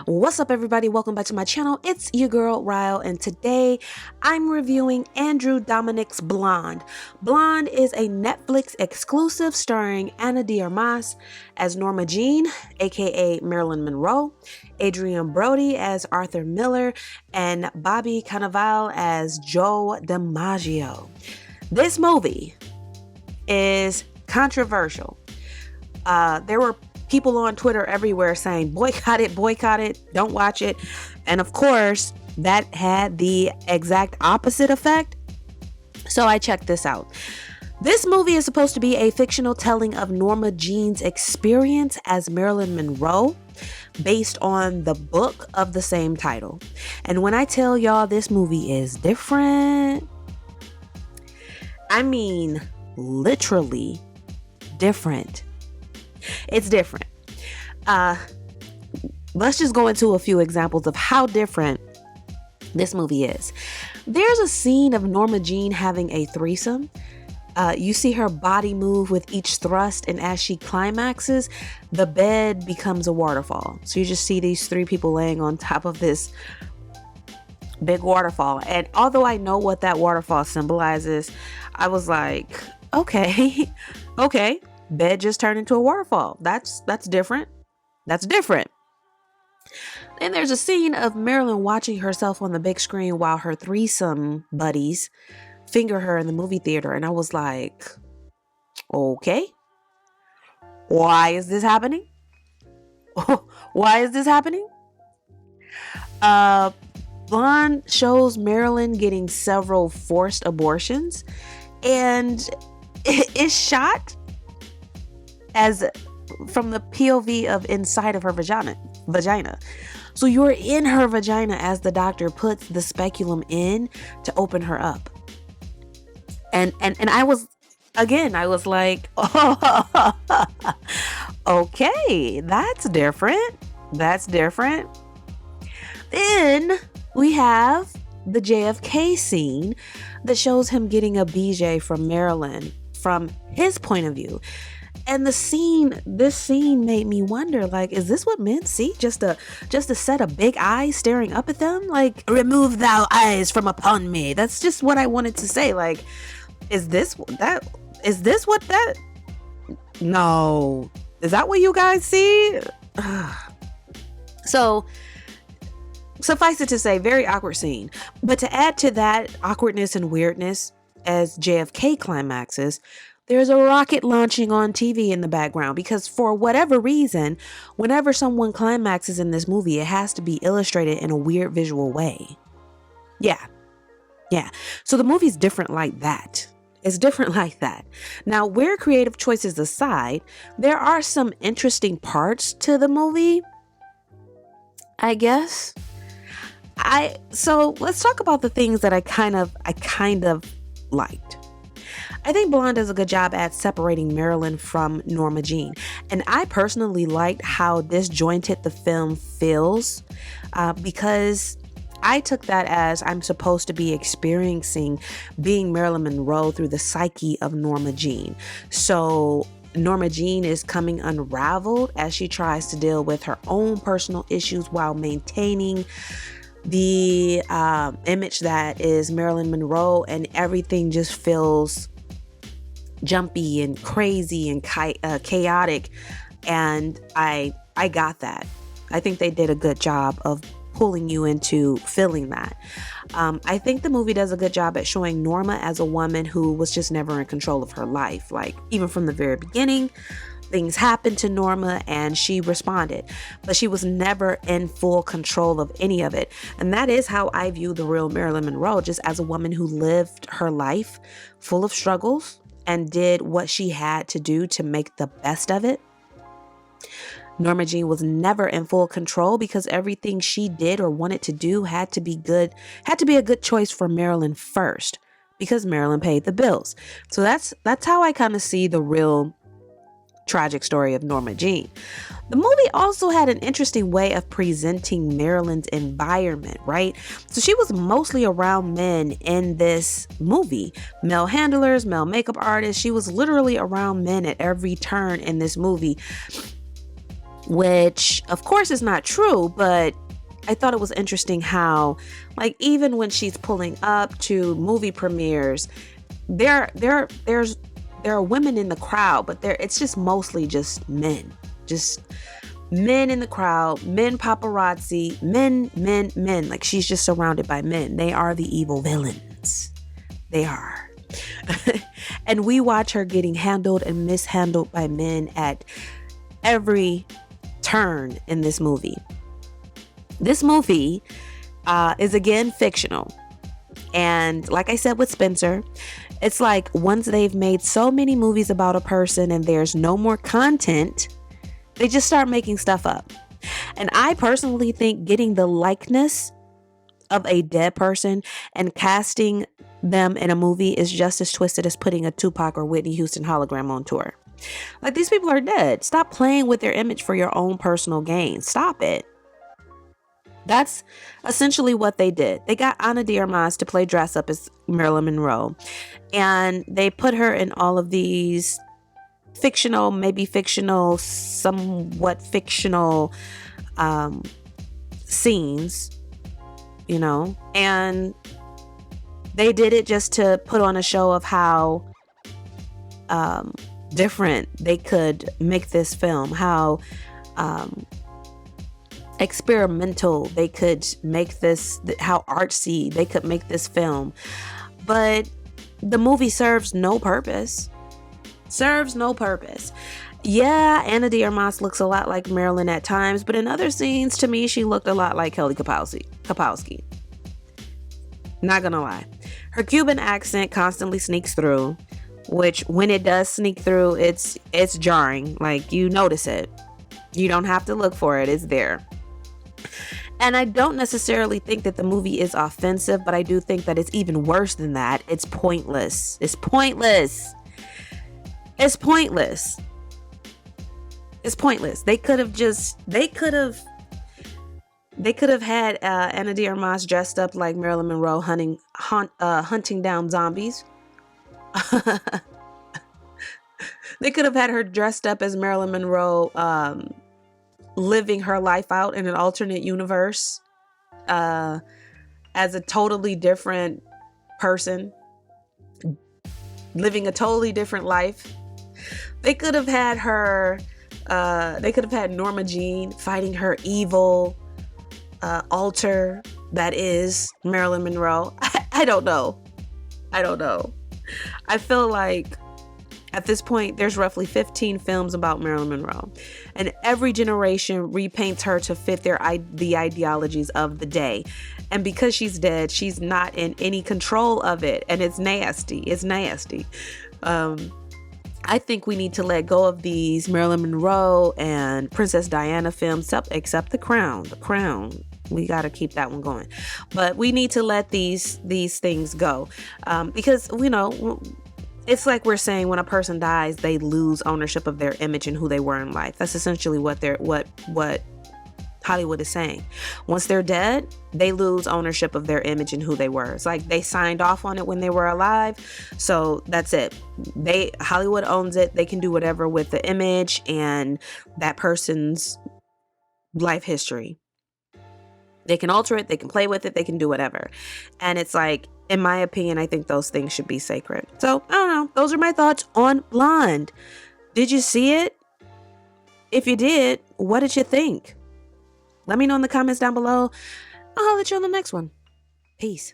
What's up, everybody? Welcome back to my channel. It's your girl Ryle, and today I'm reviewing Andrew Dominik's Blonde. Blonde is a Netflix exclusive starring Ana de Armas as Norma Jean, aka Marilyn Monroe, Adrian Brody as Arthur Miller, and Bobby Cannavale as Joe DiMaggio. This movie is controversial. There were people on Twitter everywhere saying, boycott it, don't watch it. And of course, that had the exact opposite effect. So I checked this out. This movie is supposed to be a fictional telling of Norma Jean's experience as Marilyn Monroe, based on the book of the same title. And when I tell y'all this movie is different, I mean literally different. It's different. Let's just go into a few examples of how different this movie is. There's a scene of Norma Jean having a threesome. You see her body move with each thrust, and as she climaxes, the bed becomes a waterfall. So you just see these three people laying on top of this big waterfall. And although I know what that waterfall symbolizes, I was like, okay, bed just turned into a waterfall. That's different. That's different. Then there's a scene of Marilyn watching herself on the big screen while her threesome buddies finger her in the movie theater. And I was like, okay, why is this happening? Why is this happening? Blonde shows Marilyn getting several forced abortions, and it is shot as from the POV of inside of her vagina. So you're in her vagina as the doctor puts the speculum in to open her up. And I was like, oh, okay, that's different. Then we have the JFK scene that shows him getting a BJ from Marilyn from his point of view. And this scene made me wonder, like, is this what men see? Just a set of big eyes staring up at them? Like, remove thou eyes from upon me. That's just what I wanted to say. Like, is this what that? No. Is that what you guys see? So, suffice it to say, very awkward scene. But to add to that awkwardness and weirdness, as JFK climaxes, there's a rocket launching on TV in the background, because for whatever reason, whenever someone climaxes in this movie, it has to be illustrated in a weird visual way. Yeah. So the movie's different like that. It's different like that. Now, weird creative choices aside, there are some interesting parts to the movie, I guess. So let's talk about the things that I kind of liked. I think Blonde does a good job at separating Marilyn from Norma Jean. And I personally liked how disjointed the film feels, because I took that as I'm supposed to be experiencing being Marilyn Monroe through the psyche of Norma Jean. So Norma Jean is coming unraveled as she tries to deal with her own personal issues while maintaining the image that is Marilyn Monroe, and everything just feels jumpy and crazy and chaotic. And I got that. I think they did a good job of pulling you into feeling that. I think the movie does a good job at showing Norma as a woman who was just never in control of her life. Like, even from the very beginning, things happened to Norma and she responded, but she was never in full control of any of it. And that is how I view the real Marilyn Monroe, just as a woman who lived her life full of struggles and did what she had to do to make the best of it. Norma Jean was never in full control, because everything she did or wanted to do had to be a good choice for Marilyn first, because Marilyn paid the bills. So that's how I kind of see the real tragic story of Norma Jean. The movie also had an interesting way of presenting Marilyn's environment, right? So she was mostly around men in this movie, male handlers, male makeup artists. She was literally around men at every turn in this movie. which of course is not true, but I thought it was interesting how, like, even when she's pulling up to movie premieres, there's there are women in the crowd, but it's just mostly just men. Just men in the crowd, men paparazzi, men. Like, she's just surrounded by men. They are the evil villains. They are. And we watch her getting handled and mishandled by men at every turn in this movie. This movie is again fictional. And like I said with Spencer, it's like once they've made so many movies about a person and there's no more content, they just start making stuff up. And I personally think getting the likeness of a dead person and casting them in a movie is just as twisted as putting a Tupac or Whitney Houston hologram on tour. Like, these people are dead. Stop playing with their image for your own personal gain. Stop it. That's essentially what they did. They got Ana de Armas to play dress up as Marilyn Monroe, and they put her in all of these fictional, maybe fictional, somewhat fictional scenes, you know, and they did it just to put on a show of how different they could make this film, how experimental they could make this, how artsy they could make this film. But the movie serves no purpose. Yeah, Ana de Armas looks a lot like Marilyn at times, but in other scenes, to me, she looked a lot like Kelly Kapowski. Not gonna lie. Her Cuban accent constantly sneaks through, which when it does sneak through, it's jarring. Like, you notice it. You don't have to look for it. It's there. And I don't necessarily think that the movie is offensive, but I do think that it's even worse than that. It's pointless. It's pointless. They could have had Ana de Armas dressed up like Marilyn Monroe hunting down zombies. They could have had her dressed up as Marilyn Monroe, living her life out in an alternate universe, as a totally different person, living a totally different life. They could have had her, they could have had Norma Jean fighting her evil alter that is Marilyn Monroe. I don't know. I feel like at this point, there's roughly 15 films about Marilyn Monroe, and every generation repaints her to fit the ideologies of the day. And because she's dead, she's not in any control of it, and it's nasty. I think we need to let go of these Marilyn Monroe and Princess Diana films, except The Crown. The Crown. We got to keep that one going. But we need to let these things go, because, you know, it's like we're saying when a person dies, they lose ownership of their image and who they were in life. That's essentially what Hollywood is saying. Once they're dead, they lose ownership of their image and who they were. It's like they signed off on it when they were alive. So that's it. Hollywood owns it. They can do whatever with the image and that person's life history. They can alter it. They can play with it. They can do whatever. And it's like, in my opinion, I think those things should be sacred. So, I don't know. Those are my thoughts on Blonde. Did you see it? If you did, what did you think? Let me know in the comments down below. I'll let you on the next one. Peace.